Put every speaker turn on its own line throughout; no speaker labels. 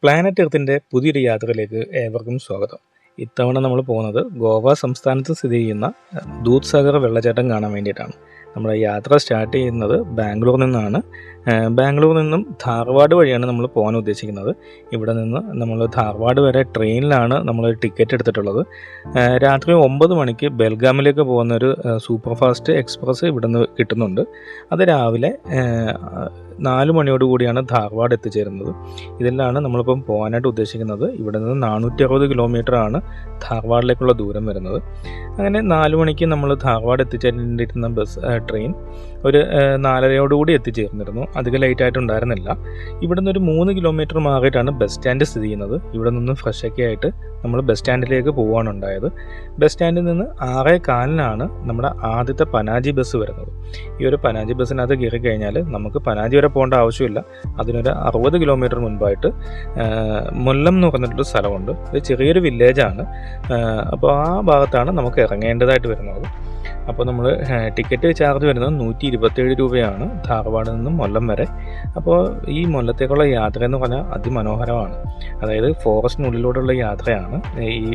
Planet എർത്തിൻ്റെ പുതിയൊരു യാത്രയിലേക്ക് ഏവർക്കും സ്വാഗതം. ഇത്തവണ നമ്മൾ പോകുന്നത് ഗോവ സംസ്ഥാനത്ത് സ്ഥിതി ചെയ്യുന്ന ദൂദ് സാഗർ വെള്ളച്ചാട്ടം കാണാൻ വേണ്ടിയിട്ടാണ്. നമ്മുടെ യാത്ര സ്റ്റാർട്ട് ചെയ്യുന്നത് ബാംഗ്ലൂരിൽ നിന്നാണ്. ബാംഗ്ലൂരിൽ നിന്നും ധാർവാഡ് വഴിയാണ് നമ്മൾ പോകാൻ ഉദ്ദേശിക്കുന്നത്. ഇവിടെ നിന്ന് നമ്മൾ ധാർവാഡ് വരെ ട്രെയിനിലാണ് നമ്മൾ ടിക്കറ്റ് എടുത്തിട്ടുള്ളത്. രാത്രി 9 മണിക്ക് ബെൽഗാമിലേക്ക് പോകുന്നൊരു സൂപ്പർ ഫാസ്റ്റ് എക്സ്പ്രസ് ഇവിടെ നിന്ന് കിട്ടുന്നുണ്ട്. അത് രാവിലെ 4 മണിയോടുകൂടിയാണ് ധാർവാഡ് എത്തിച്ചേരുന്നത്. ഇതിലാണ് നമ്മളിപ്പം പോകാനായിട്ട് ഉദ്ദേശിക്കുന്നത്. ഇവിടെ നിന്ന് 460 കിലോമീറ്ററാണ് ധാർവാഡിലേക്കുള്ള ദൂരം വരുന്നത്. അങ്ങനെ 4 മണിക്ക് നമ്മൾ ധാർവാഡ് എത്തിച്ചേരേണ്ടിയിരുന്ന ട്രെയിൻ ഒരു 4:30 എത്തിച്ചേർന്നിരുന്നു. അധികം ലേറ്റായിട്ടുണ്ടായിരുന്നില്ല. ഇവിടെ നിന്നൊരു 3 കിലോമീറ്റർ മാറിയിട്ടാണ് ബസ് സ്റ്റാൻഡ് സ്ഥിതി ചെയ്യുന്നത്. ഇവിടെ നിന്ന് ഫ്രഷൊക്കെ ആയിട്ട് നമ്മൾ ബസ് സ്റ്റാൻഡിലേക്ക് പോവുകയാണ് ഉണ്ടായത്. ബസ് സ്റ്റാൻഡിൽ നിന്ന് 6:15 നമ്മുടെ ആദ്യത്തെ പനാജി ബസ് വരുന്നത്. ഈ ഒരു പനാജി ബസ്സിനകത്ത് കയറി കഴിഞ്ഞാൽ നമുക്ക് പനാജി വരെ പോകേണ്ട ആവശ്യമില്ല. അതിനൊരു 60 കിലോമീറ്റർ മുൻപായിട്ട് മൊല്ലം എന്ന് പറഞ്ഞിട്ടൊരു സ്ഥലമുണ്ട്. ഇത് ചെറിയൊരു വില്ലേജാണ്. അപ്പോൾ ആ ഭാഗത്താണ് നമുക്ക് ഇറങ്ങേണ്ടതായിട്ട് വരുന്നത്. അപ്പോൾ നമ്മൾ ടിക്കറ്റ് ചാർജ് വരുന്നത് 127 രൂപയാണ് ധാർവാഡിൽ നിന്നും മൊല്ലം വരെ. അപ്പോൾ ഈ മൊല്ലത്തേക്കുള്ള യാത്ര എന്ന് പറഞ്ഞാൽ അതിമനോഹരമാണ്. അതായത് ഫോറസ്റ്റിനുള്ളിലൂടെയുള്ള യാത്രയാണ്. ഈ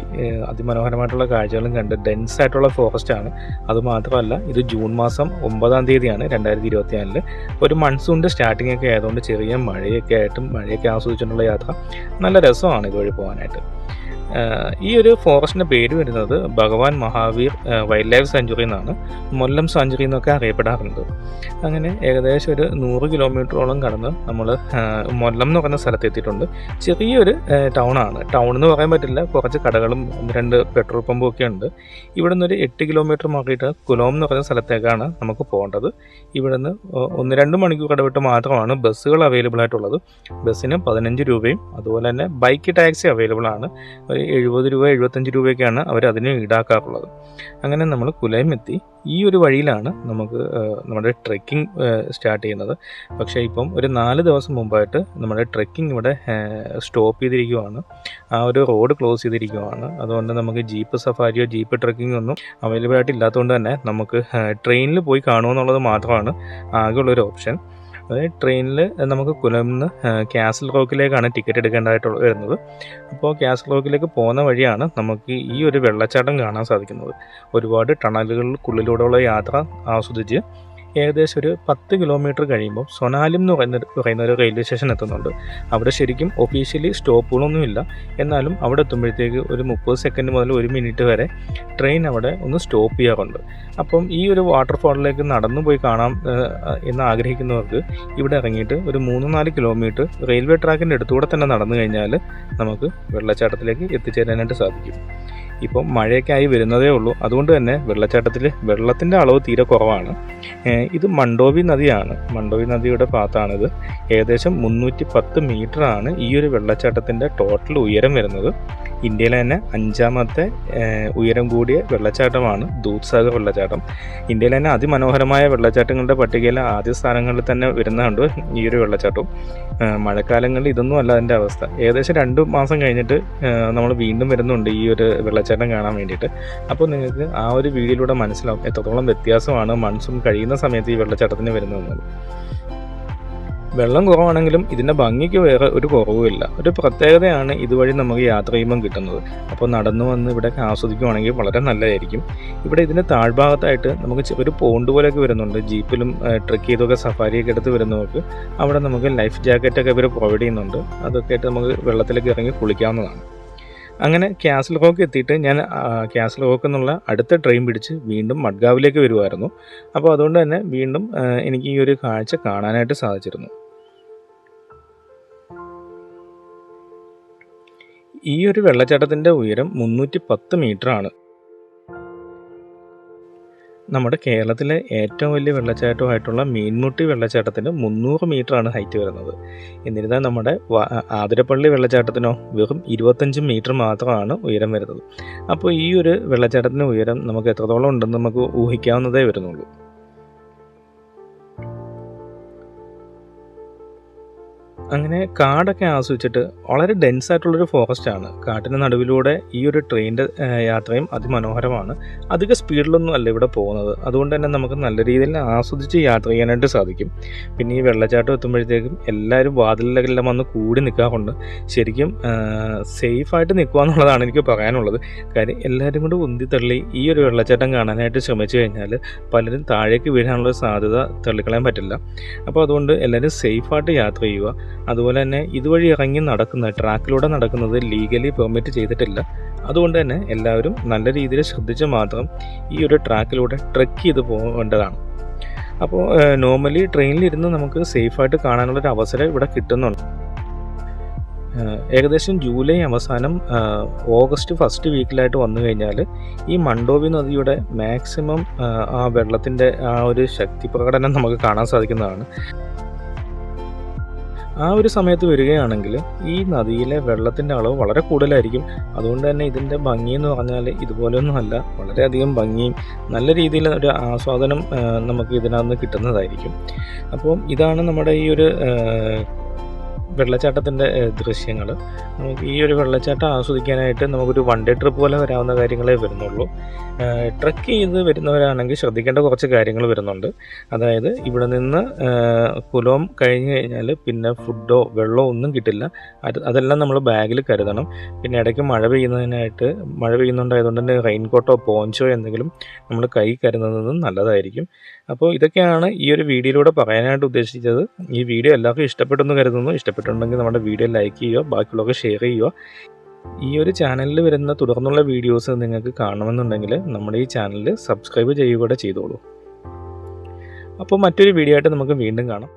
അതിമനോഹരമായിട്ടുള്ള കാഴ്ചകളും കണ്ട് ഡെൻസ് ആയിട്ടുള്ള ഫോറസ്റ്റാണ്. അതുമാത്രമല്ല ഇത് ജൂൺ മാസം 9 തീയതിയാണ് 2024. ഒരു മൺസൂണിൻ്റെ സ്റ്റാർട്ടിംഗ് ഒക്കെ ആയതുകൊണ്ട് ചെറിയ മഴയൊക്കെ ആസ്വദിച്ചുകൊണ്ടുള്ള യാത്ര നല്ല രസമാണ് ഇതുവഴി പോകാനായിട്ട്. ഈ ഒരു ഫോറസ്റ്റിൻ്റെ പേര് വരുന്നത് ഭഗവാൻ മഹാവീർ വൈൽഡ് ലൈഫ് സാഞ്ചുറി എന്നാണ്. മൊല്ലം സാഞ്ചുറി എന്നൊക്കെ അറിയപ്പെടാറുണ്ട്. അങ്ങനെ ഏകദേശം ഒരു 100 കിലോമീറ്ററോളം കടന്ന് നമ്മൾ മൊല്ലം എന്ന് പറയുന്ന സ്ഥലത്ത് എത്തിയിട്ടുണ്ട്. ചെറിയൊരു ടൗണാണ്. ടൗൺ എന്ന് പറയാൻ പറ്റില്ല, കുറച്ച് കടകളും 2 പെട്രോൾ പമ്പും ഒക്കെ ഉണ്ട്. ഇവിടെ നിന്ന് ഒരു 8 കിലോമീറ്റർ മാറിയിട്ട് കുലോം എന്ന് പറയുന്ന സ്ഥലത്തേക്കാണ് നമുക്ക് പോകേണ്ടത്. ഇവിടെ നിന്ന് 1-2 മണിക്കൂർ ഇടവിട്ട് മാത്രമാണ് ബസ്സുകൾ അവൈലബിൾ ആയിട്ടുള്ളത്. ബസ്സിന് 15 രൂപയും അതുപോലെ തന്നെ ബൈക്ക് ടാക്സി അവൈലബിൾ ആണ്. 70 രൂപ 75 രൂപയൊക്കെയാണ് അവർ അതിന് ഈടാക്കാറുള്ളത്. അങ്ങനെ നമ്മൾ കുലയം എത്തി. ഈ ഒരു വഴിയിലാണ് നമുക്ക് നമ്മുടെ ട്രെക്കിംഗ് സ്റ്റാർട്ട് ചെയ്യുന്നത്. പക്ഷേ ഇപ്പം ഒരു 4 ദിവസം മുമ്പായിട്ട് നമ്മുടെ ട്രെക്കിംഗ് ഇവിടെ സ്റ്റോപ്പ് ചെയ്തിരിക്കുവാണ്. ആ ഒരു റോഡ് ക്ലോസ് ചെയ്തിരിക്കുവാണ്. അതുകൊണ്ട് നമുക്ക് ജീപ്പ് സഫാരിയോ ജീപ്പ് ട്രെക്കിങ്ങോ ഒന്നും അവൈലബിൾ ആയിട്ട് ഇല്ലാത്തതുകൊണ്ട് തന്നെ നമുക്ക് ട്രെയിനിൽ പോയി കാണുമെന്നുള്ളത് മാത്രമാണ് ആകെയുള്ളൊരു ഓപ്ഷൻ. അതായത് ട്രെയിനിൽ നമുക്ക് കുലംന്ന് കാസിൽ റോക്കിലേക്കാണ് ടിക്കറ്റ് എടുക്കേണ്ടതായിട്ട് വരുന്നത്. അപ്പോൾ കാസിൽ റോക്കിലേക്ക് പോകുന്ന വഴിയാണ് നമുക്ക് ഈ ഒരു വെള്ളച്ചാട്ടം കാണാൻ സാധിക്കുന്നത്. ഒരുപാട് ടണലുകൾക്കുള്ളിലൂടെയുള്ള യാത്ര ആസ്വദിച്ച് ഏകദേശം ഒരു 10 കിലോമീറ്റർ കഴിയുമ്പോൾ സൊനാലിം എന്ന് പറയുന്ന ഒരു റെയിൽവേ സ്റ്റേഷൻ എത്തുന്നുണ്ട്. അവിടെ ശരിക്കും ഒഫീഷ്യലി സ്റ്റോപ്പുകളൊന്നുമില്ല. എന്നാലും അവിടെ എത്തുമ്പോഴത്തേക്ക് ഒരു 30 സെക്കൻഡ് മുതൽ 1 മിനിറ്റ് വരെ ട്രെയിൻ അവിടെ ഒന്ന് സ്റ്റോപ്പ് ചെയ്യാറുണ്ട്. അപ്പം ഈ ഒരു വാട്ടർഫാളിലേക്ക് നടന്നു പോയി കാണാം എന്ന് ആഗ്രഹിക്കുന്നവർക്ക് ഇവിടെ ഇറങ്ങിയിട്ട് ഒരു 3-4 കിലോമീറ്റർ റെയിൽവേ ട്രാക്കിൻ്റെ അടുത്തുകൂടെ തന്നെ നടന്നു കഴിഞ്ഞാൽ നമുക്ക് വെള്ളച്ചാട്ടത്തിലേക്ക് എത്തിച്ചേരാനായിട്ട് സാധിക്കും. ഇപ്പം മഴയൊക്കെ ആയി വരുന്നതേ ഉള്ളൂ. അതുകൊണ്ട് തന്നെ വെള്ളച്ചാട്ടത്തിൽ വെള്ളത്തിൻ്റെ അളവ് തീരെ കുറവാണ്. ഇത് മണ്ടോവി നദിയാണ്. മണ്ടോവി നദിയുടെ ഭാഗത്താണിത്. ഏകദേശം 310 മീറ്ററാണ് ഈ ഒരു വെള്ളച്ചാട്ടത്തിൻ്റെ ടോട്ടൽ ഉയരം വരുന്നത്. ഇന്ത്യയിലെ തന്നെ 5ാമത്തെ ഉയരം കൂടിയ വെള്ളച്ചാട്ടമാണ് ദൂദ് സാഗർ വെള്ളച്ചാട്ടം. ഇന്ത്യയിലെ തന്നെ അതിമനോഹരമായ വെള്ളച്ചാട്ടങ്ങളുടെ പട്ടികയിൽ ആദ്യ സ്ഥാനങ്ങളിൽ തന്നെ വരുന്നുണ്ട് ഈ ഒരു വെള്ളച്ചാട്ടവും. മഴക്കാലങ്ങളിൽ ഇതൊന്നും അല്ല അതിൻ്റെ അവസ്ഥ. ഏകദേശം 2 മാസം കഴിഞ്ഞിട്ട് നമ്മൾ വീണ്ടും വരുന്നുണ്ട് ഈ ഒരു വെള്ളച്ചാട്ടം കാണാൻ വേണ്ടിയിട്ട്. അപ്പോൾ നിങ്ങൾക്ക് ആ ഒരു വീഡിയോയിലൂടെ മനസ്സിലാവും എത്രത്തോളം വ്യത്യാസമാണ് മൺസൂൺ കഴിയുന്ന സമയത്ത് ഈ വെള്ളച്ചാട്ടത്തിന് വരുന്നത്. വെള്ളം കുറവാണെങ്കിലും ഇതിൻ്റെ ഭംഗിക്ക് വേറെ ഒരു കുറവുമില്ല. ഒരു പ്രത്യേകതയാണ് ഇതുവഴി നമുക്ക് യാത്ര ചെയ്യുമ്പം കിട്ടുന്നത്. അപ്പോൾ നടന്നു വന്ന് ഇവിടെ ആസ്വദിക്കുകയാണെങ്കിൽ വളരെ നല്ലതായിരിക്കും. ഇവിടെ ഇതിൻ്റെ താഴ്ഭാഗത്തായിട്ട് നമുക്ക് ഒരു പോണ്ട് പോലെയൊക്കെ വരുന്നുണ്ട്. ജീപ്പിലും ട്രെക്ക് ചെയ്തൊക്കെ സഫാരിയൊക്കെ എടുത്ത് വരുന്നവർക്ക് അവിടെ നമുക്ക് ലൈഫ് ജാക്കറ്റൊക്കെ ഇവർ പ്രൊവൈഡ് ചെയ്യുന്നുണ്ട്. അതൊക്കെ ആയിട്ട് നമുക്ക് വെള്ളത്തിലേക്ക് ഇറങ്ങി കുളിക്കാവുന്നതാണ്. അങ്ങനെ കാസിൽ റോക്ക് എത്തിയിട്ട് ഞാൻ കാസിൽ റോക്ക് എന്നുള്ള അടുത്ത ട്രെയിൻ പിടിച്ച് വീണ്ടും മഡ്ഗാവിലേക്ക് വരുമായിരുന്നു. അപ്പോൾ അതുകൊണ്ട് തന്നെ വീണ്ടും എനിക്ക് ഈ ഒരു കാഴ്ച കാണാനായിട്ട് സാധിച്ചിരുന്നു. ഈ ഒരു വെള്ളച്ചാട്ടത്തിൻ്റെ ഉയരം 310 മീറ്ററാണ്. നമ്മുടെ കേരളത്തിലെ ഏറ്റവും വലിയ വെള്ളച്ചാട്ടമായിട്ടുള്ള മീൻമുട്ടി വെള്ളച്ചാട്ടത്തിന് 300 മീറ്ററാണ് ഹൈറ്റ് വരുന്നത്. എന്നിരുന്നാൽ നമ്മുടെ ആതിരപ്പള്ളി വെള്ളച്ചാട്ടത്തിനോ വെറും 25 മീറ്റർ മാത്രമാണ് ഉയരം വരുന്നത്. അപ്പോൾ ഈ ഒരു വെള്ളച്ചാട്ടത്തിൻ്റെ ഉയരം നമുക്ക് എത്രത്തോളം ഉണ്ടെന്ന് നമുക്ക് ഊഹിക്കാവുന്നതേ വരുന്നുള്ളൂ. അങ്ങനെ കാടൊക്കെ ആസ്വദിച്ചിട്ട് വളരെ ഡെൻസ് ആയിട്ടുള്ളൊരു ഫോറസ്റ്റാണ്. കാട്ടിന് നടുവിലൂടെ ഈ ഒരു ട്രെയിനിൻ്റെ യാത്രയും അതിമനോഹരമാണ്. അധിക സ്പീഡിലൊന്നും അല്ല ഇവിടെ പോകുന്നത്. അതുകൊണ്ട് തന്നെ നമുക്ക് നല്ല രീതിയിൽ ആസ്വദിച്ച് യാത്ര ചെയ്യാനായിട്ട് സാധിക്കും. പിന്നെ ഈ വെള്ളച്ചാട്ടം എത്തുമ്പോഴത്തേക്കും എല്ലാവരും വാതിലിലെല്ലാം വന്ന് കൂടി നിൽക്കാറുണ്ട്. ശരിക്കും സേഫായിട്ട് നിൽക്കുക എന്നുള്ളതാണ് എനിക്ക് പറയാനുള്ളത്. കാര്യം എല്ലാവരും കൂടെ ഉന്തിത്തള്ളി ഈ ഒരു വെള്ളച്ചാട്ടം കാണാനായിട്ട് ശ്രമിച്ചു കഴിഞ്ഞാൽ പലരും താഴേക്ക് വീഴാനുള്ള സാധ്യത തള്ളിക്കളയാൻ പറ്റില്ല. അപ്പോൾ അതുകൊണ്ട് എല്ലാവരും സേഫായിട്ട് യാത്ര ചെയ്യുക. അതുപോലെ തന്നെ ഇതുവഴി ഇറങ്ങി ട്രാക്കിലൂടെ നടക്കുന്നത് ലീഗലി പെർമിറ്റ് ചെയ്തിട്ടില്ല. അതുകൊണ്ട് തന്നെ എല്ലാവരും നല്ല രീതിയിൽ ശ്രദ്ധിച്ച് മാത്രം ഈ ഒരു ട്രാക്കിലൂടെ ട്രെക്ക് ചെയ്ത് പോകേണ്ടതാണ്. അപ്പോൾ നോർമലി ട്രെയിനിലിരുന്ന് നമുക്ക് സേഫായിട്ട് കാണാനുള്ളൊരു അവസരം ഇവിടെ കിട്ടുന്നുണ്ട്. ഏകദേശം ജൂലൈ അവസാനം ഓഗസ്റ്റ് ഫസ്റ്റ് വീക്കിലായിട്ട് വന്നു കഴിഞ്ഞാൽ ഈ മണ്ഡോവി നദിയുടെ മാക്സിമം ആ വെള്ളത്തിൻ്റെ ആ ഒരു ശക്തി പ്രകടനം നമുക്ക് കാണാൻ സാധിക്കുന്നതാണ്. ആ ഒരു സമയത്ത് വരികയാണെങ്കിൽ ഈ നദിയിലെ വെള്ളത്തിൻ്റെ അളവ് വളരെ കൂടുതലായിരിക്കും. അതുകൊണ്ട് തന്നെ ഇതിൻ്റെ ഭംഗിയെന്ന് പറഞ്ഞാൽ ഇതുപോലെയൊന്നും അല്ല, വളരെയധികം ഭംഗിയും നല്ല രീതിയിൽ ഒരു ആസ്വാദനം നമുക്ക് ഇതിനകത്ത് കിട്ടുന്നതായിരിക്കും. അപ്പോൾ ഇതാണ് നമ്മുടെ ഈ ഒരു വെള്ളച്ചാട്ടത്തിൻ്റെ ദൃശ്യങ്ങൾ. നമുക്ക് ഈ ഒരു വെള്ളച്ചാട്ടം ആസ്വദിക്കാനായിട്ട് നമുക്കൊരു വൺ ഡേ ട്രിപ്പ് പോലെ വരാവുന്ന കാര്യങ്ങളേ വരുന്നുള്ളൂ. ട്രക്ക് ചെയ്ത് വരുന്നവരാണെങ്കിൽ ശ്രദ്ധിക്കേണ്ട കുറച്ച് കാര്യങ്ങൾ വരുന്നുണ്ട്. അതായത് ഇവിടെ നിന്ന് കുലോം കഴിഞ്ഞ് കഴിഞ്ഞാൽ പിന്നെ ഫുഡോ വെള്ളമോ ഒന്നും കിട്ടില്ല. അതെല്ലാം നമ്മൾ ബാഗിൽ കരുതണം. പിന്നെ ഇടയ്ക്ക് മഴ പെയ്യുന്നുണ്ടായതുകൊണ്ട് തന്നെ റെയിൻകോട്ടോ പോഞ്ചോ എന്തെങ്കിലും നമ്മൾ കൈ കരുതുന്നത് നല്ലതായിരിക്കും. അപ്പോൾ ഇതൊക്കെയാണ് ഈ ഒരു വീഡിയോയിലൂടെ പറയാനായിട്ട് ഉദ്ദേശിച്ചത്. ഈ വീഡിയോ എല്ലാവർക്കും ഇഷ്ടപ്പെട്ടെന്ന് കരുതുന്നു. ഇഷ്ടപ്പെട്ടിട്ടുണ്ടെങ്കിൽ നമ്മുടെ വീഡിയോ ലൈക്ക് ചെയ്യുക, ബാക്കിയുള്ളവർക്ക് ഷെയർ ചെയ്യുക. ഈ ഒരു ചാനലിൽ വരുന്ന തുടർന്നുള്ള വീഡിയോസ് നിങ്ങൾക്ക് കാണണമെന്നുണ്ടെങ്കിൽ നമ്മുടെ ഈ ചാനൽ സബ്സ്ക്രൈബ് ചെയ്യുക കൂടെ ചെയ്തോളൂ. അപ്പോൾ മറ്റൊരു വീഡിയോ ആയിട്ട് നമുക്ക് വീണ്ടും കാണാം.